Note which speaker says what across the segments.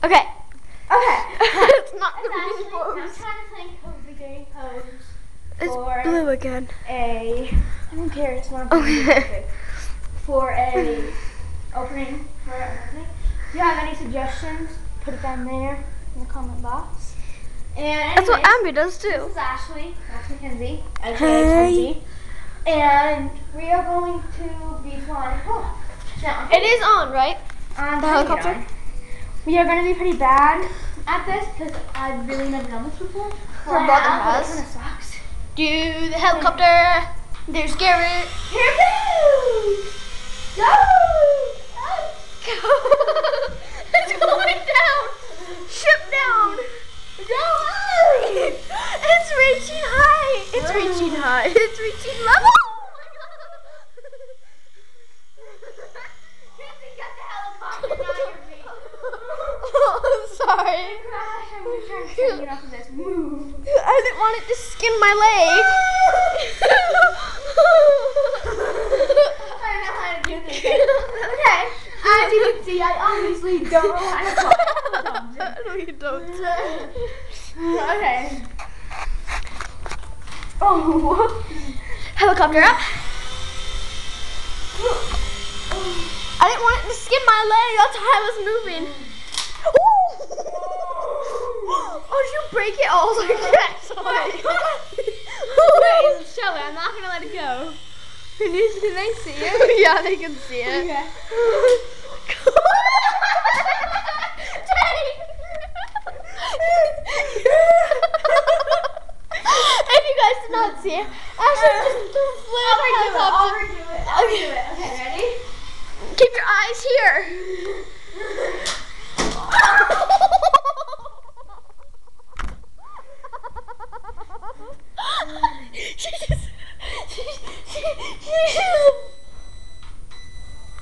Speaker 1: Okay.
Speaker 2: Okay.
Speaker 1: It's not the
Speaker 2: I'm
Speaker 1: pose.
Speaker 2: trying to think of the game pose.
Speaker 1: It's
Speaker 2: For
Speaker 1: blue again.
Speaker 2: I don't care. It's not
Speaker 1: Okay.
Speaker 2: for a opening. For an opening. If you have any suggestions, put it down there in the comment box. And
Speaker 1: That's what
Speaker 2: anyways,
Speaker 1: Ambi does
Speaker 2: this
Speaker 1: too.
Speaker 2: is Ashley. That's Mackenzie. aka
Speaker 1: Hey.
Speaker 2: Kenzie. And we are going to be flying. Oh, now,
Speaker 1: It is on, right?
Speaker 2: on
Speaker 1: The helicopter?
Speaker 2: Trinidad. We are going to be pretty bad at this because I've really never done this before.
Speaker 1: Her brother has.
Speaker 2: It kind of sucks.
Speaker 1: Do the helicopter. There's Garrett.
Speaker 2: Here it goes! Go!
Speaker 1: It's going down. Ship down. Go! It's reaching high. It's reaching high. It's reaching level. Oh, I'm sorry.
Speaker 2: I'm trying to get off of this. Move.
Speaker 1: I didn't want it to skin my leg.
Speaker 2: I don't know how to do this. Okay. As you can see, I obviously don't know how to talk.
Speaker 1: No, you don't.
Speaker 2: Okay. Oh.
Speaker 1: Helicopter up. I didn't want it to skin my leg. That's how I was moving. Ooh. Oh, did you break it? Oh, I was like, yes.
Speaker 2: Wait, show it. I'm not gonna let it go. Can they see it?
Speaker 1: Yeah, they can see it.
Speaker 2: Okay.
Speaker 1: If you guys did not see it, Ashley just flew the helicopter.
Speaker 2: I'll do it. Okay, ready?
Speaker 1: Keep your eyes here.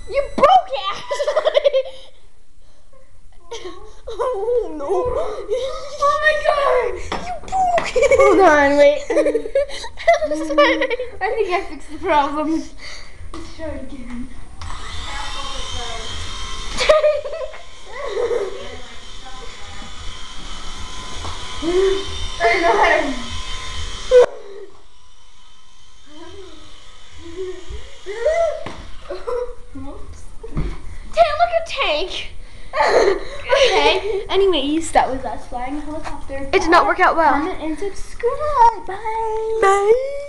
Speaker 1: You broke it, Ashley. Oh no.
Speaker 2: Oh my god!
Speaker 1: You broke it.
Speaker 2: Hold on, wait.
Speaker 1: Sorry.
Speaker 2: I think I fixed the problem. Let's try it again. I don't know how to.
Speaker 1: Hey, look at Tank.
Speaker 2: Okay. Anyways, that was us flying a helicopter.
Speaker 1: It did not work out well.
Speaker 2: Comment and subscribe. Bye.
Speaker 1: Bye.